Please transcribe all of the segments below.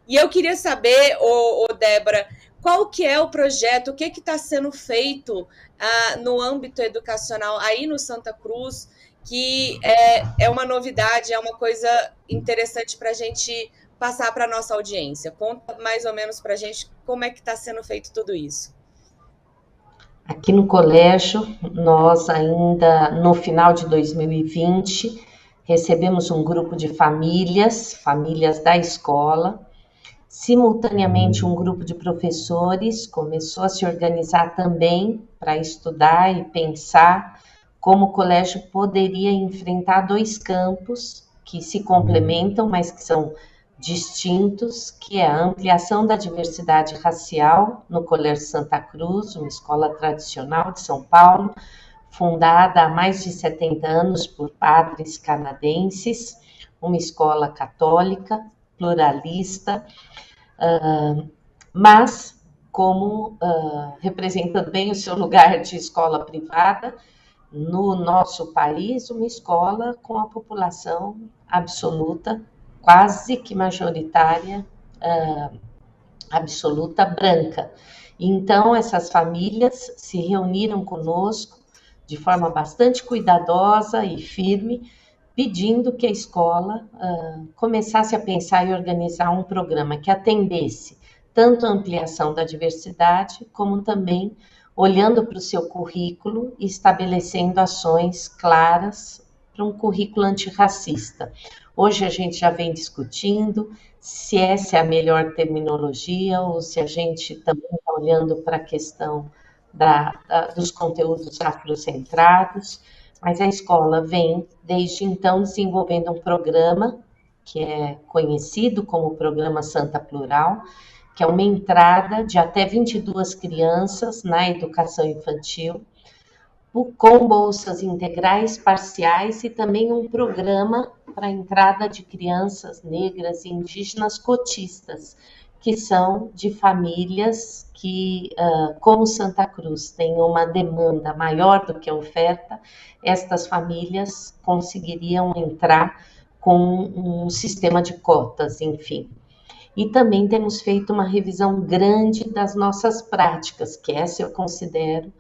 E eu queria saber, Débora, qual que é o projeto, o que está sendo feito no âmbito educacional aí no Santa Cruz, que é uma novidade, é uma coisa interessante para a gente passar para a nossa audiência. Conta mais ou menos para a gente como é que está sendo feito tudo isso. Aqui no colégio, nós ainda no final de 2020, recebemos um grupo de famílias da escola. Simultaneamente, um grupo de professores começou a se organizar também para estudar e pensar como o colégio poderia enfrentar dois campos que se complementam, mas que são distintos, que é a ampliação da diversidade racial no Colégio Santa Cruz, uma escola tradicional de São Paulo, fundada há mais de 70 anos por padres canadenses, uma escola católica, pluralista, mas como representando bem o seu lugar de escola privada, no nosso país, uma escola com a população absoluta, quase que majoritária, absoluta branca. Então, essas famílias se reuniram conosco de forma bastante cuidadosa e firme, pedindo que a escola começasse a pensar e organizar um programa que atendesse tanto a ampliação da diversidade, como também olhando para o seu currículo e estabelecendo ações claras para um currículo antirracista. Hoje a gente já vem discutindo se essa é a melhor terminologia ou se a gente também está olhando para a questão dos conteúdos afrocentrados, mas a escola vem, desde então, desenvolvendo um programa que é conhecido como Programa Santa Plural, que é uma entrada de até 22 crianças na educação infantil, com bolsas integrais parciais e também um programa para a entrada de crianças negras e indígenas cotistas, que são de famílias que, como Santa Cruz tem uma demanda maior do que a oferta, estas famílias conseguiriam entrar com um sistema de cotas, enfim. E também temos feito uma revisão grande das nossas práticas, que essa eu considero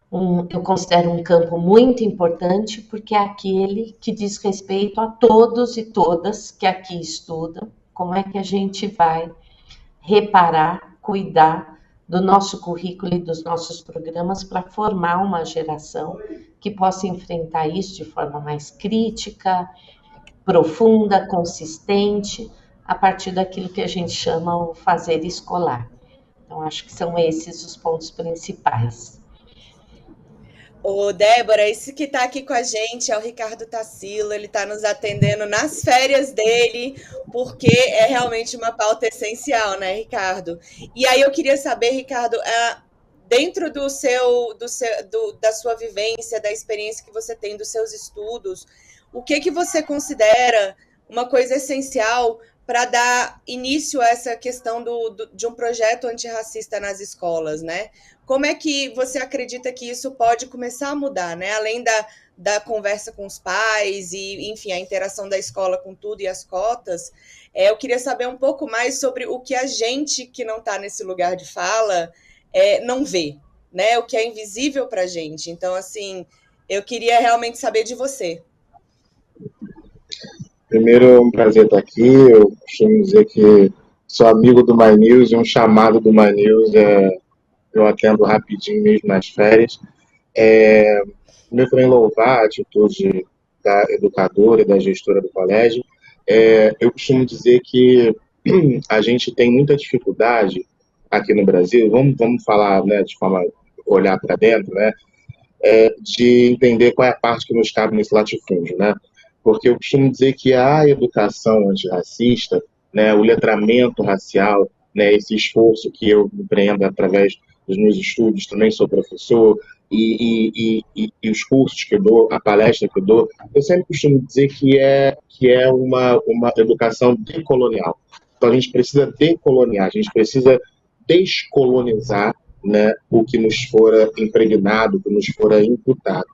um campo muito importante, porque é aquele que diz respeito a todos e todas que aqui estudam, como é que a gente vai reparar, cuidar do nosso currículo e dos nossos programas para formar uma geração que possa enfrentar isso de forma mais crítica, profunda, consistente, a partir daquilo que a gente chama o fazer escolar. Então, acho que são esses os pontos principais. Débora, esse que está aqui com a gente é o Ricardo Tassilo, ele está nos atendendo nas férias dele, porque é realmente uma pauta essencial, né, Ricardo? E aí eu queria saber, Ricardo, dentro da sua vivência, da experiência que você tem, dos seus estudos, o que você considera uma coisa essencial para dar início a essa questão de um projeto antirracista nas escolas, né? Como é que você acredita que isso pode começar a mudar, né? Além da conversa com os pais e, enfim, a interação da escola com tudo e as cotas, eu queria saber um pouco mais sobre o que a gente que não está nesse lugar de fala não vê, né? O que é invisível para a gente. Então, assim, eu queria realmente saber de você. Primeiro, é um prazer estar aqui. Eu costumo dizer que sou amigo do My News e um chamado do My News eu atendo rapidinho mesmo nas férias. Primeiro, também louvar a atitude da educadora e da gestora do colégio. Eu costumo dizer que a gente tem muita dificuldade aqui no Brasil, vamos falar, né, de forma olhar para dentro, né, de entender qual é a parte que nos cabe nesse latifúndio, né? Porque eu costumo dizer que a educação antirracista, né, o letramento racial, né, esse esforço que eu empreendo através dos meus estudos, também sou professor, e os cursos que eu dou, a palestra que eu dou, eu sempre costumo dizer que é uma educação decolonial. Então a gente precisa decoloniar, a gente precisa descolonizar, né, o que nos fora impregnado, o que nos fora imputado.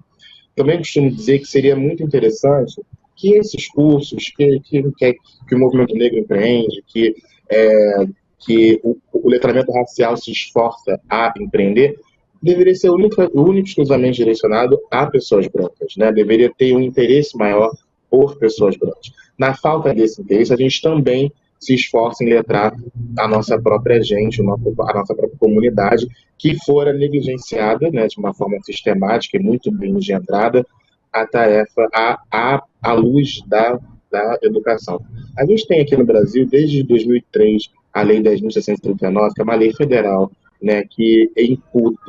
Também costumo dizer que seria muito interessante que esses cursos que o movimento negro empreende, que que o letramento racial se esforça a empreender, deveria ser único e exclusivamente direcionado a pessoas brancas, né? Deveria ter um interesse maior por pessoas brancas. Na falta desse interesse, a gente também se esforça em letrar a nossa própria gente, a nossa própria comunidade, que fora negligenciada, né, de uma forma sistemática e muito bem engendrada, a tarefa à luz da educação. A gente tem aqui no Brasil, desde 2003, a Lei 10.639, que é uma lei federal, né, que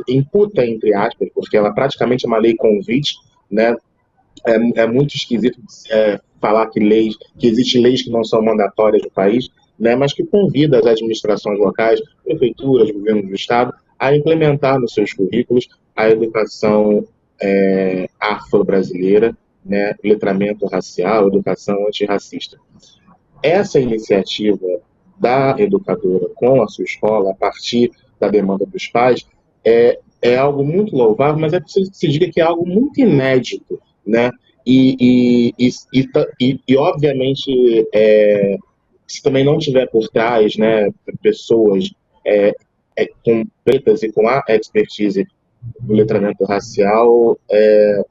imputa, entre aspas, porque ela praticamente é uma lei convite, né, é muito esquisito falar que existem leis que não são mandatórias no país, né, mas que convida as administrações locais, prefeituras, governo do estado, a implementar nos seus currículos a educação afro-brasileira, né, letramento racial, educação antirracista. Essa iniciativa da educadora com a sua escola, a partir da demanda dos pais, é algo muito louvável, mas é preciso que se diga que é algo muito inédito, né? E obviamente, se também não tiver por trás, né, pessoas com pretas e com a expertise do letramento racial,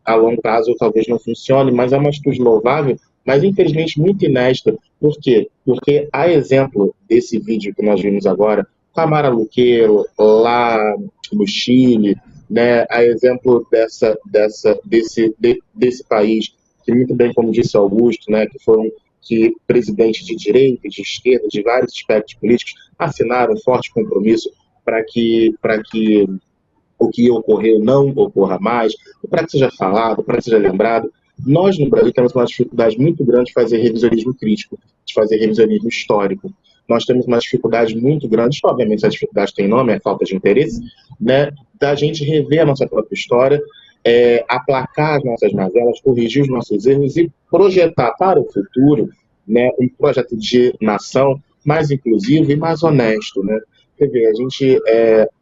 a longo prazo talvez não funcione, mas é uma atitude louvável, mas infelizmente muito inédita. Por quê? Porque, a exemplo desse vídeo que nós vimos agora, com a Mara Luqueiro, lá no Chile, né, a exemplo desse país, que muito bem, como disse Augusto, né, que presidentes de direita, de esquerda, de vários espectros políticos, assinaram um forte compromisso para que o que ocorreu não ocorra mais, para que seja falado, para que seja lembrado. Nós, no Brasil, temos uma dificuldade muito grande de fazer revisionismo crítico, de fazer revisionismo histórico. Nós temos uma dificuldade muito grande, obviamente a dificuldade tem nome, é falta de interesse, né, da gente rever a nossa própria história, aplacar as nossas mazelas, corrigir os nossos erros e projetar para o futuro, né, um projeto de nação mais inclusivo e mais honesto, né? Quer ver,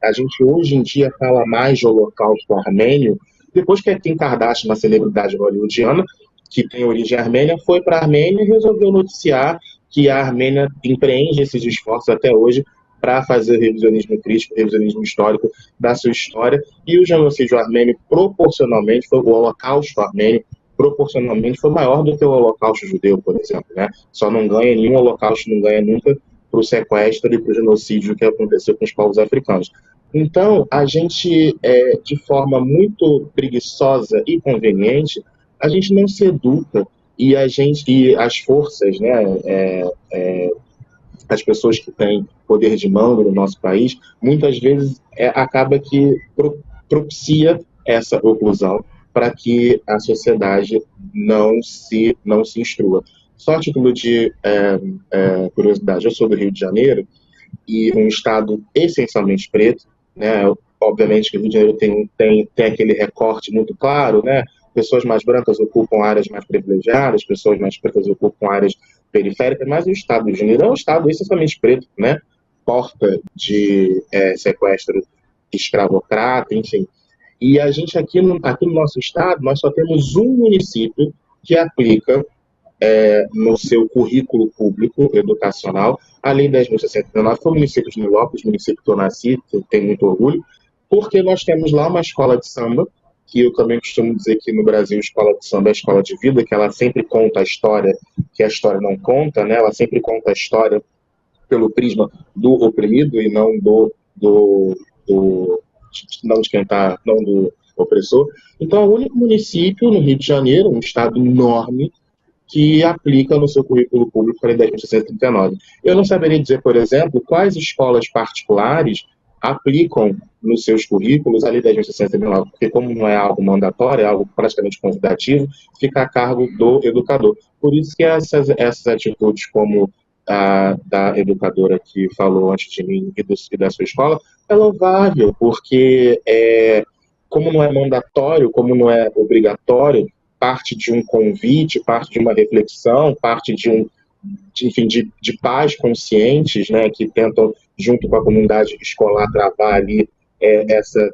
a gente hoje em dia fala mais de Holocausto armênio, depois que a Kim Kardashian, uma celebridade hollywoodiana, que tem origem armênia, foi para a Armênia e resolveu noticiar que a Armênia empreende esses esforços até hoje para fazer revisionismo crítico, revisionismo histórico da sua história, e o genocídio armênio proporcionalmente, o Holocausto armênio proporcionalmente foi maior do que o Holocausto judeu, por exemplo, né? Só não ganha, nenhum Holocausto não ganha nunca para o sequestro e para o genocídio que aconteceu com os povos africanos. Então, a gente, de forma muito preguiçosa e conveniente, a gente não se educa e as forças, né, as pessoas que têm poder de mando no nosso país, muitas vezes acaba que propicia essa oclusão para que a sociedade não se instrua. Só a título de curiosidade, eu sou do Rio de Janeiro, e um estado essencialmente preto, né? Obviamente que o Rio de Janeiro tem aquele recorte muito claro, né? Pessoas mais brancas ocupam áreas mais privilegiadas, pessoas mais pretas ocupam áreas periféricas, mas o estado do Rio de Janeiro é um estado essencialmente preto, né? Porta de sequestro escravocrata, enfim. E a gente aqui no nosso estado, nós só temos um município que aplica no seu currículo público educacional, a Lei 10.639, foi o município de Nilópolis, município que eu nasci, que eu tenho muito orgulho, porque nós temos lá uma escola de samba, que eu também costumo dizer que no Brasil a escola de samba é a escola de vida, que ela sempre conta a história que a história não conta, né? Ela sempre conta a história pelo prisma do oprimido e não não de quem tá, não do opressor. Então, é o único município no Rio de Janeiro, um estado enorme, que aplica no seu currículo público a Lei 10.639. Eu não saberia dizer, por exemplo, quais escolas particulares aplicam nos seus currículos a Lei 10.639, porque como não é algo mandatório, é algo praticamente convidativo, fica a cargo do educador. Por isso que essas atitudes como a da educadora que falou antes de mim e da sua escola, é louvável, porque como não é mandatório, como não é obrigatório, parte de um convite, parte de uma reflexão, parte de pais conscientes, né, que tentam, junto com a comunidade escolar, travar ali essa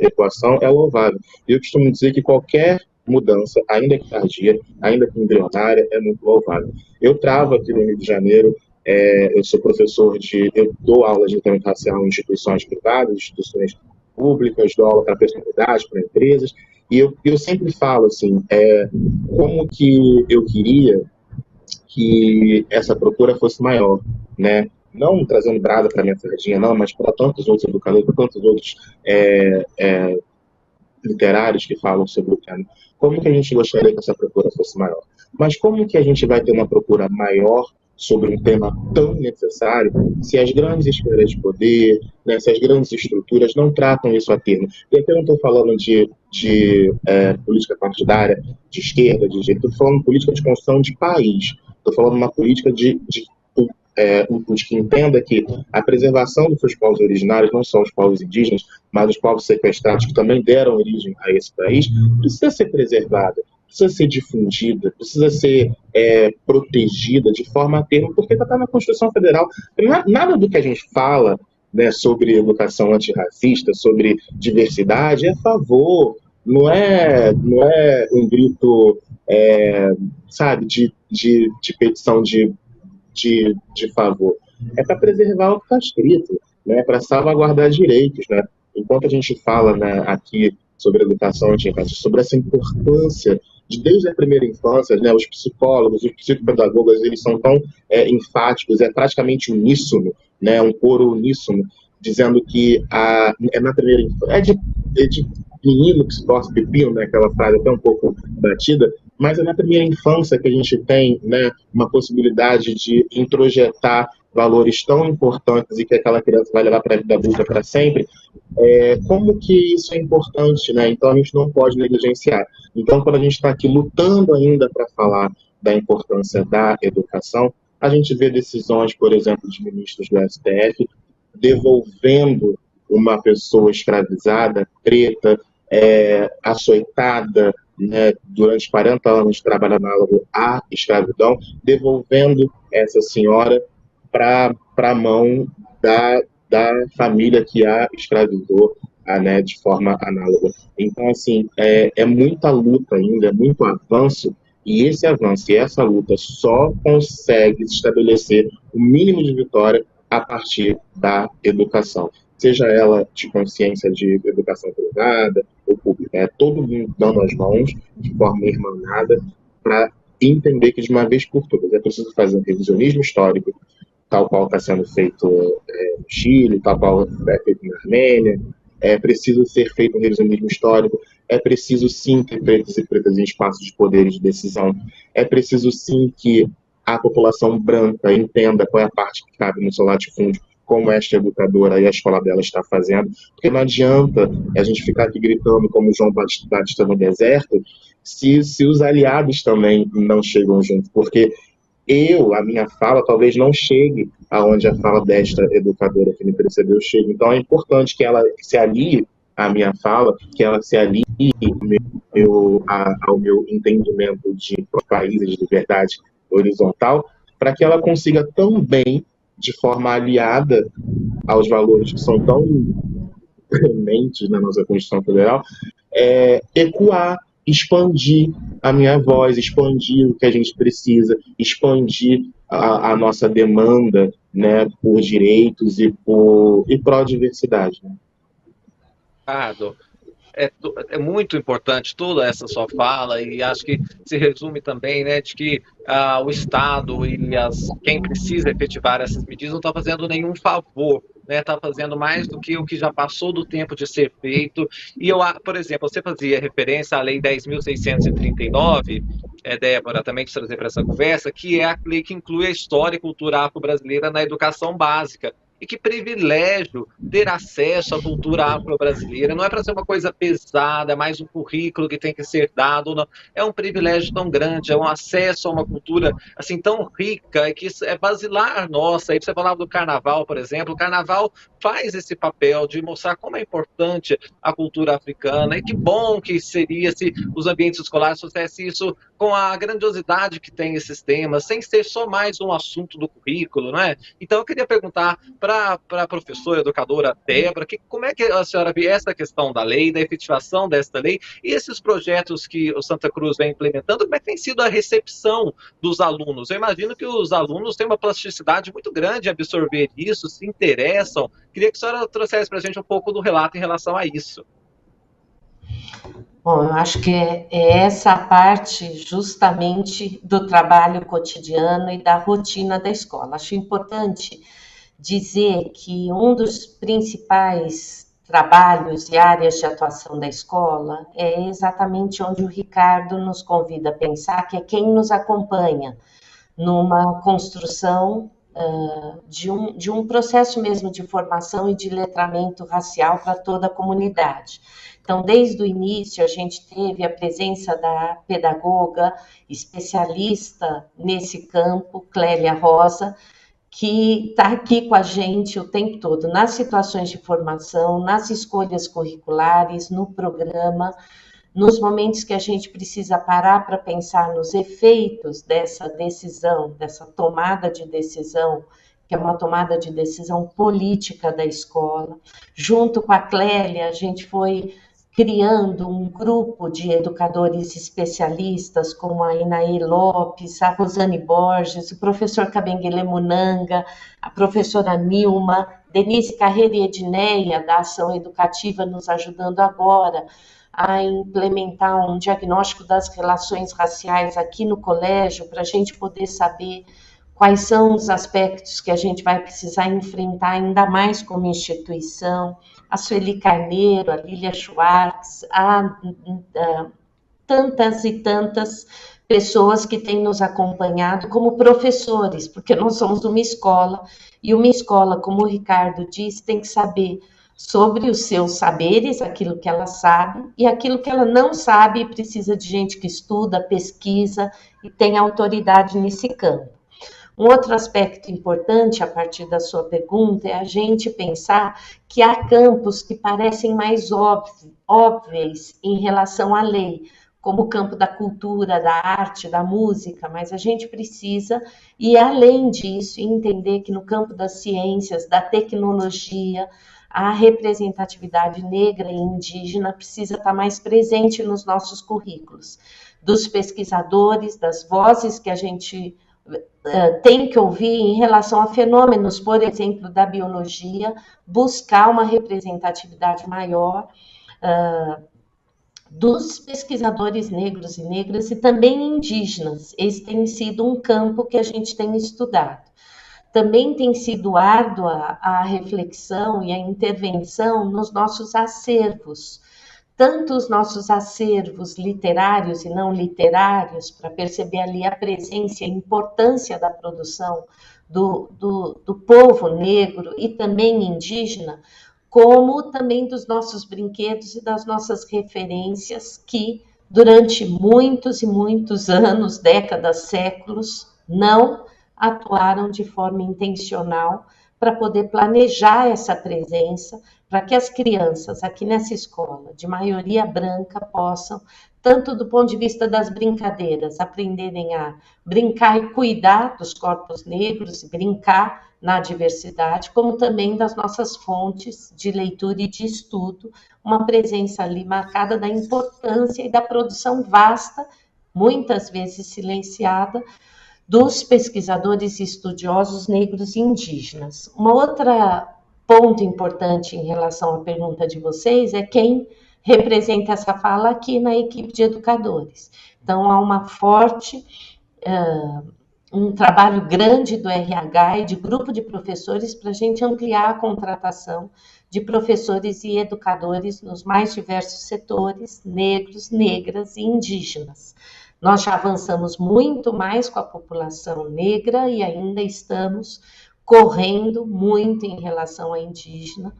equação, é louvável. Eu costumo dizer que qualquer mudança, ainda que tardia, ainda que embrionária, é muito louvável. Eu travo aqui no Rio de Janeiro Eu sou eu dou aula de tratamento racial em instituições privadas, instituições públicas, dou aula para personalidades, para empresas, e eu sempre falo assim, como que eu queria que essa procura fosse maior, né? Não trazendo brasa para minha sardinha, não, mas para tantos outros educadores, para tantos outros literários que falam sobre o tema. Como que a gente gostaria que essa procura fosse maior? Mas como que a gente vai ter uma procura maior sobre um tema tão necessário se as grandes esferas de poder, né, se as grandes estruturas não tratam isso a termo? E aqui eu não estou falando de política partidária, de esquerda, de direita, estou falando de política de construção de país. Estou falando uma política de que entenda que a preservação dos seus povos originários, não só os povos indígenas, mas os povos sequestrados que também deram origem a esse país, precisa ser preservada, precisa ser difundida, precisa ser protegida de forma a termo, porque está na Constituição Federal. Nada do que a gente fala, né, sobre educação antirracista, sobre diversidade, é a favor, não é um grito, sabe, de petição de favor. É para preservar o que está escrito, né? Para salvaguardar direitos, né? Enquanto a gente fala, né, aqui sobre educação antirracista, sobre essa importância desde a primeira infância, né, os psicólogos, os psicopedagogas, eles são tão enfáticos, é praticamente uníssono, né, um coro uníssono, dizendo que é na primeira infância, é de menino que se torce pepino, né, aquela frase até um pouco batida, mas é na primeira infância que a gente tem, né, uma possibilidade de introjetar valores tão importantes e que aquela criança vai levar para a vida adulta para sempre. Como que isso é importante, né? Então a gente não pode negligenciar. Então, quando a gente está aqui lutando ainda para falar da importância da educação, a gente vê decisões, por exemplo, de ministros do STF devolvendo uma pessoa escravizada, preta, açoitada, né, durante 40 anos de trabalho análogo à escravidão, devolvendo essa senhora para a mão da família que a escravizou, né, de forma análoga. Então, assim, é muita luta ainda, é muito avanço, e esse avanço e essa luta só consegue estabelecer o mínimo de vitória a partir da educação. Seja ela de consciência de educação privada ou pública, todo mundo dando as mãos de forma irmanada para entender que, de uma vez por todas, é preciso fazer um revisionismo histórico, tal qual está sendo feito no Chile, tal qual é feito na Armênia. É preciso ser feito um revisionismo histórico, é preciso sim ter pretos e pretas em espaços de poder e de decisão, é preciso sim que a população branca entenda qual é a parte que cabe no seu latifúndio, como esta educadora e a escola dela está fazendo, porque não adianta a gente ficar aqui gritando como João Batista no deserto, se os aliados também não chegam junto, porque a minha fala talvez não chegue aonde a fala desta educadora que me precedeu chegue. Então é importante que ela se alie à minha fala, que ela se alie ao meu entendimento de países de verdade horizontal, para que ela consiga também, de forma aliada aos valores que são tão prementes na nossa Constituição Federal, ecoar, expandir a minha voz, expandir o que a gente precisa, expandir a nossa demanda, né, por direitos e pró-diversidade. Né? Ricardo, é muito importante toda essa sua fala, e acho que se resume também, né, de que o Estado e quem precisa efetivar essas medidas não está fazendo nenhum favor, né, está fazendo mais do que o que já passou do tempo de ser feito. E por exemplo, você fazia referência à Lei 10.639, Débora, também te trazer para essa conversa, que é a lei que inclui a história e cultura afro-brasileira na educação básica. E que privilégio ter acesso à cultura afro-brasileira. Não é para ser uma coisa pesada, é mais um currículo que tem que ser dado. Não. É um privilégio tão grande, é um acesso a uma cultura assim tão rica, que é basilar nossa. Aí você falava do carnaval, por exemplo. O carnaval faz esse papel de mostrar como é importante a cultura africana. E que bom que seria se os ambientes escolares fizessem isso com a grandiosidade que tem esses temas, sem ser só mais um assunto do currículo, não é? Então eu queria perguntar para a professora, educadora Débora, como é que a senhora vê essa questão da lei, da efetivação desta lei, e esses projetos que o Santa Cruz vem implementando, como é que tem sido a recepção dos alunos? Eu imagino que os alunos têm uma plasticidade muito grande em absorver isso, se interessam. Queria que a senhora trouxesse para a gente um pouco do relato em relação a isso. Bom, eu acho que é essa parte justamente do trabalho cotidiano e da rotina da escola. Acho importante dizer que um dos principais trabalhos e áreas de atuação da escola é exatamente onde o Ricardo nos convida a pensar, que é quem nos acompanha numa construção de um processo mesmo de formação e de letramento racial para toda a comunidade. Então, desde o início, a gente teve a presença da pedagoga especialista nesse campo, Clélia Rosa, que está aqui com a gente o tempo todo, nas situações de formação, nas escolhas curriculares, no programa, nos momentos que a gente precisa parar para pensar nos efeitos dessa decisão, dessa tomada de decisão, que é uma tomada de decisão política da escola. Junto com a Clélia, a gente foi criando um grupo de educadores especialistas, como a Inaê Lopes, a Rosane Borges, o professor Kabenguele Munanga, a professora Nilma, Denise Carreira e Edneia, da Ação Educativa, nos ajudando agora a implementar um diagnóstico das relações raciais aqui no colégio, para a gente poder saber quais são os aspectos que a gente vai precisar enfrentar ainda mais como instituição. A Sueli Carneiro, a Lília Schwartz, tantas e tantas pessoas que têm nos acompanhado como professores, porque nós somos uma escola, e uma escola, como o Ricardo disse, tem que saber sobre os seus saberes, aquilo que ela sabe, e aquilo que ela não sabe, e precisa de gente que estuda, pesquisa e tem autoridade nesse campo. Um outro aspecto importante, a partir da sua pergunta, é a gente pensar que há campos que parecem mais óbvios em relação à lei, como o campo da cultura, da arte, da música, mas a gente precisa ir além disso e entender que no campo das ciências, da tecnologia, a representatividade negra e indígena precisa estar mais presente nos nossos currículos, dos pesquisadores, das vozes que a gente tem que ouvir em relação a fenômenos, por exemplo, da biologia, buscar uma representatividade maior dos pesquisadores negros e negras e também indígenas. Esse tem sido um campo que a gente tem estudado. Também tem sido árdua a reflexão e a intervenção nos nossos acervos, tanto os nossos acervos literários e não literários, para perceber ali a presença e a importância da produção do povo negro e também indígena, como também dos nossos brinquedos e das nossas referências que, durante muitos e muitos anos, décadas, séculos, não atuaram de forma intencional para poder planejar essa presença, para que as crianças aqui nessa escola, de maioria branca, possam, tanto do ponto de vista das brincadeiras, aprenderem a brincar e cuidar dos corpos negros, brincar na diversidade, como também das nossas fontes de leitura e de estudo, uma presença ali marcada da importância e da produção vasta, muitas vezes silenciada, dos pesquisadores e estudiosos negros e indígenas. Uma outra ponto importante em relação à pergunta de vocês é quem representa essa fala aqui na equipe de educadores. Então, há uma forte, um trabalho grande do RH e de grupo de professores para a gente ampliar a contratação de professores e educadores nos mais diversos setores, negros, negras e indígenas. Nós já avançamos muito mais com a população negra e ainda estamos correndo muito em relação à indígena.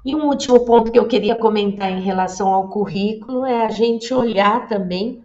E um último ponto que eu queria comentar em relação ao currículo é a gente olhar também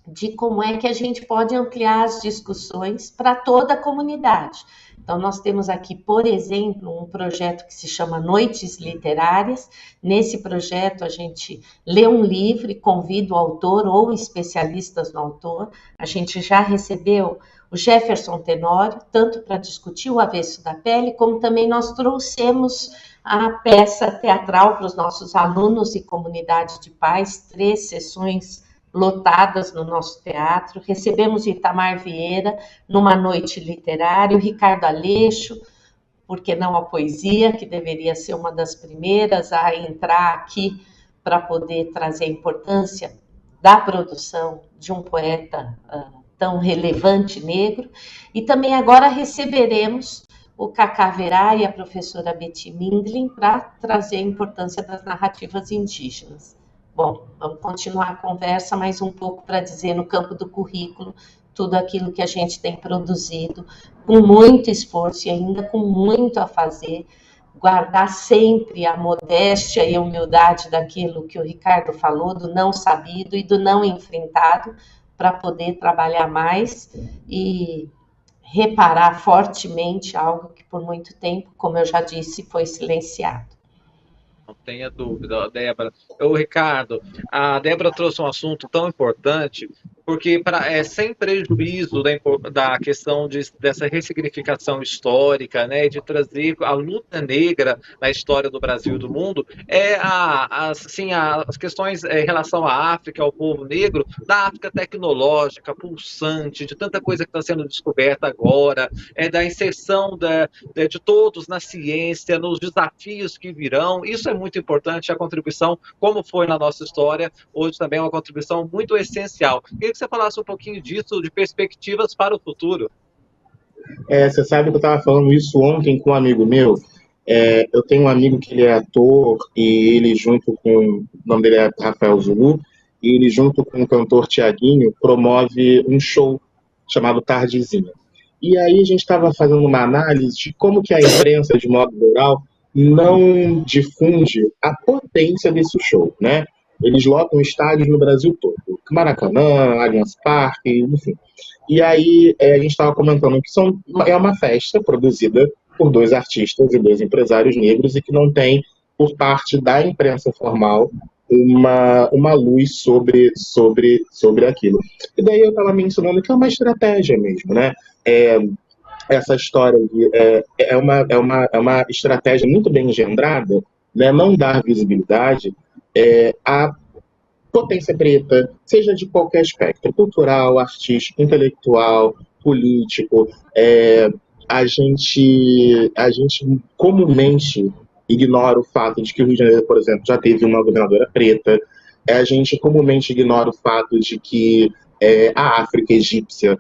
de como é que a gente pode ampliar as discussões para toda a comunidade. Então, nós temos aqui, por exemplo, um projeto que se chama Noites Literárias. Nesse projeto, a gente lê um livro e convida o autor ou especialistas no autor. A gente já recebeu o Jefferson Tenório, tanto para discutir o avesso da pele, como também nós trouxemos a peça teatral para os nossos alunos e comunidade de pais, 3 sessões lotadas no nosso teatro. Recebemos Itamar Vieira numa noite literária, o Ricardo Aleixo, por que não a poesia, que deveria ser uma das primeiras a entrar aqui para poder trazer a importância da produção de um poeta tão relevante negro. E também agora receberemos o Cacá Verá e a professora Betty Mindlin para trazer a importância das narrativas indígenas. Bom, vamos continuar a conversa mais um pouco para dizer no campo do currículo tudo aquilo que a gente tem produzido com muito esforço e ainda com muito a fazer, guardar sempre a modéstia e a humildade daquilo que o Ricardo falou, do não sabido e do não enfrentado, para poder trabalhar mais e reparar fortemente algo que por muito tempo, como eu já disse, foi silenciado. Não tenha dúvida, Débora. Ricardo, a Débora trouxe um assunto tão importante, porque sem prejuízo da questão dessa ressignificação histórica, né, de trazer a luta negra na história do Brasil e do mundo, as questões em relação à África, ao povo negro, da África tecnológica, pulsante, de tanta coisa que está sendo descoberta agora, da inserção de todos na ciência, nos desafios que virão. Isso é muito importante, a contribuição, como foi na nossa história, hoje também é uma contribuição muito essencial. Queria que você falasse um pouquinho disso, de perspectivas para o futuro. Você sabe que eu estava falando isso ontem com um amigo meu. Eu tenho um amigo que ele é ator, e ele junto com, o nome dele é Rafael Zulu, e ele junto com o cantor Tiaguinho promove um show chamado Tardezinha. E aí a gente estava fazendo uma análise de como que a imprensa, de modo geral, não difunde a potência desse show, né? Eles lotam estádios no Brasil todo, Maracanã, Allianz Parque, enfim. E aí a gente estava comentando que é uma festa produzida por 2 artistas e 2 empresários negros e que não tem, por parte da imprensa formal, uma luz sobre aquilo. E daí eu estava mencionando que é uma estratégia mesmo, né? Essa história é uma estratégia muito bem engendrada, né? Não dar visibilidade à potência preta, seja de qualquer aspecto, cultural, artístico, intelectual, político. A gente comumente ignora o fato de que o Rio de Janeiro, por exemplo, já teve uma governadora preta. A gente comumente ignora o fato de que a África egípcia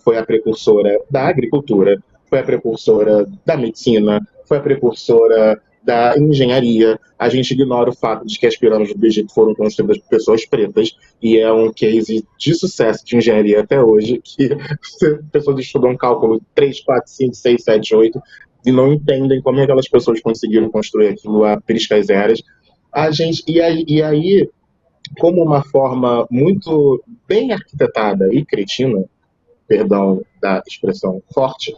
foi a precursora da agricultura, foi a precursora da medicina, foi a precursora da engenharia. A gente ignora o fato de que as pirâmides do Egito foram construídas por pessoas pretas, e é um case de sucesso de engenharia até hoje, que pessoas estudam cálculo 3, 4, 5, 6, 7, 8, e não entendem como aquelas pessoas conseguiram construir aquilo a periscas eras. E aí, como uma forma muito bem arquitetada e cretina, perdão da expressão forte,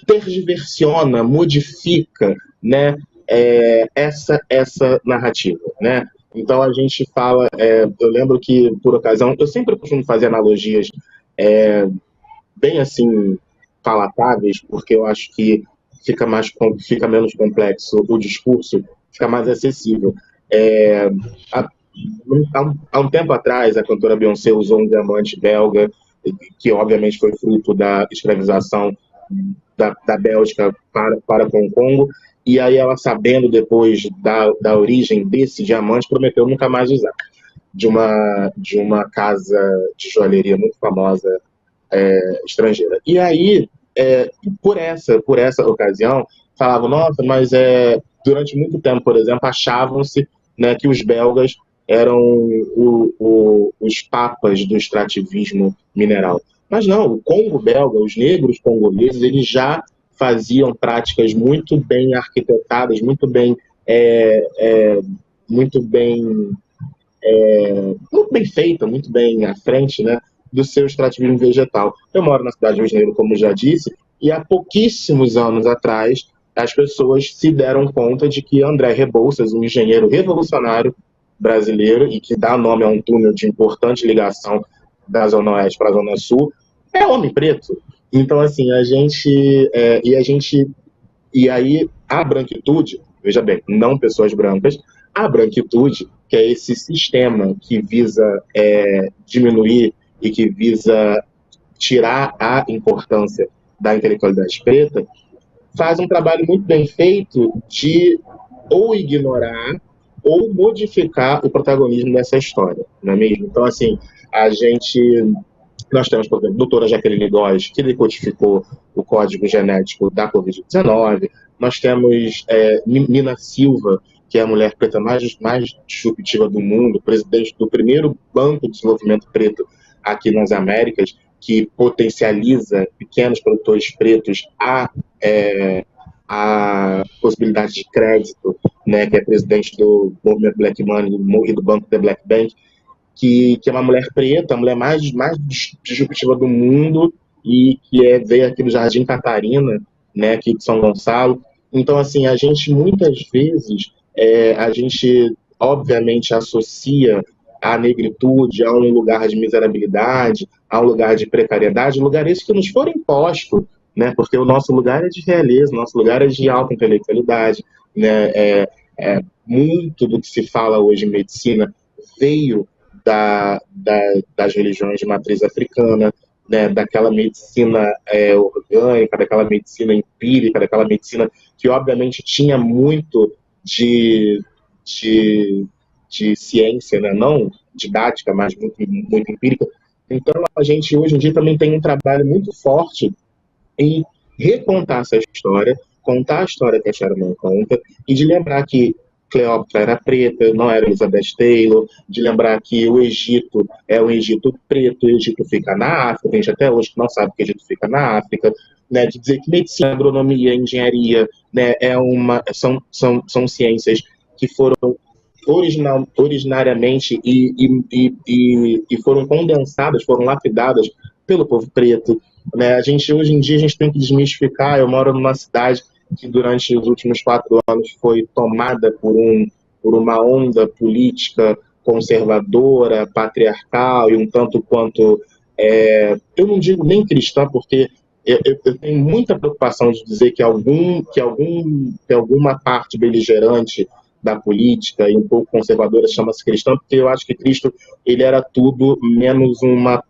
tergiversiona, modifica, né, essa narrativa, né? Então a gente fala, eu lembro que por ocasião, eu sempre costumo fazer analogias bem assim palatáveis, porque eu acho que fica menos complexo o discurso, fica mais acessível. Há um tempo atrás, a cantora Beyoncé usou um diamante belga, que obviamente foi fruto da escravização da Bélgica para com o Congo, e aí ela, sabendo depois da origem desse diamante, prometeu nunca mais usar. De uma casa de joalheria muito famosa estrangeira. E aí, por essa ocasião, falavam, nossa, mas durante muito tempo, por exemplo, achavam-se, né, que os belgas eram os papas do extrativismo mineral. Mas não, o Congo belga, os negros congoleses, eles já faziam práticas muito bem arquitetadas, muito bem feita, muito bem à frente, né, do seu extrativismo vegetal. Eu moro na cidade de Rio de Janeiro, como já disse, e há pouquíssimos anos atrás as pessoas se deram conta de que André Rebouças, um engenheiro revolucionário brasileiro e que dá nome a um túnel de importante ligação da Zona Oeste para a Zona Sul é homem preto. Então, assim, e aí a branquitude, veja bem, não pessoas brancas, a branquitude, que é esse sistema que visa diminuir e que visa tirar a importância da intelectualidade preta, faz um trabalho muito bem feito de ou ignorar ou modificar o protagonismo dessa história, não é mesmo? Então, assim, nós temos, por exemplo, a doutora Jaqueline Góes, que decodificou o código genético da Covid-19, nós temos Nina Silva, que é a mulher preta mais disruptiva do mundo, presidente do primeiro Banco de Desenvolvimento Preto aqui nas Américas, que potencializa pequenos produtores pretos a possibilidade de crédito, né, que é presidente do movimento Black Money e do Banco The Black Bank, que é uma mulher preta, a mulher mais disruptiva do mundo e que veio aqui do Jardim Catarina, né, aqui de São Gonçalo. Então, assim, a gente muitas vezes, obviamente associa a negritude a um lugar de miserabilidade, a um lugar de precariedade, lugar esse que nos for imposto, né, porque o nosso lugar é de realeza, o nosso lugar é de alta intelectualidade, né, muito do que se fala hoje em medicina veio das religiões de matriz africana, né, daquela medicina orgânica, daquela medicina empírica, daquela medicina que obviamente tinha muito de ciência, né, não didática, mas muito, muito empírica. Então a gente hoje em dia também tem um trabalho muito forte em recontar essa história, contar a história que a Sherman conta, e de lembrar que Cleópatra era preta, não era Elizabeth Taylor, de lembrar que o Egito é um Egito preto, o Egito fica na África, tem gente até hoje que não sabe que o Egito fica na África, né, de dizer que medicina, agronomia, engenharia, né, são ciências que foram originariamente e foram condensadas, foram lapidadas pelo povo preto, né? Hoje em dia a gente tem que desmistificar. Eu moro numa cidade que durante os últimos 4 anos foi tomada por uma onda política conservadora, patriarcal e um tanto quanto, eu não digo nem cristã, porque eu tenho muita preocupação de dizer que alguma parte beligerante da política e um pouco conservadora chama-se cristã, porque eu acho que Cristo ele era tudo menos uma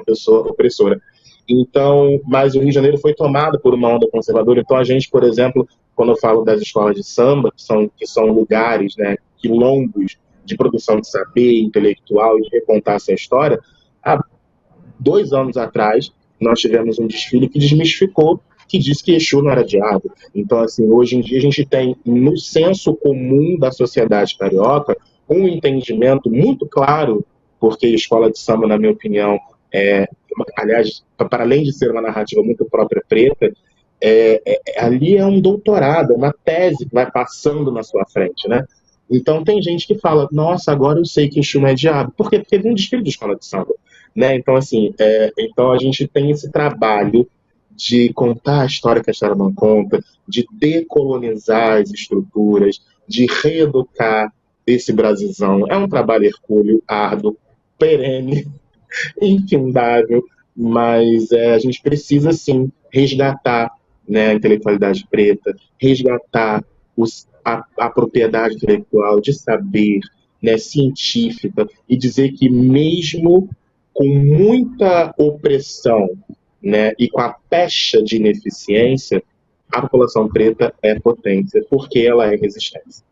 pessoa opressora. Então, mas o Rio de Janeiro foi tomado por uma onda conservadora. Então a gente, por exemplo, quando eu falo das escolas de samba, que são lugares, né, quilombos de produção de saber intelectual e de recontar essa história, há 2 anos atrás nós tivemos um desfile que desmistificou, que disse que Exu não era diabo. Então, assim, hoje em dia a gente tem no senso comum da sociedade carioca um entendimento muito claro, porque a escola de samba, na minha opinião, aliás, para além de ser uma narrativa muito própria preta, ali é um doutorado, é uma tese que vai passando na sua frente, né? Então tem gente que fala, nossa, agora eu sei que Exu não é diabo. Por quê? Porque teve um desfile de escola de samba, né? Então, assim, então a gente tem esse trabalho de contar a história que a Sherman conta, de decolonizar as estruturas, de reeducar esse Brasilzão. É um trabalho hercúleo, árduo, perene, infindável, mas a gente precisa, sim, resgatar, né, a intelectualidade preta, resgatar a propriedade intelectual de saber, né, científica, e dizer que mesmo com muita opressão, né, e com a pecha de ineficiência, a população preta é potência, porque ela é resistência.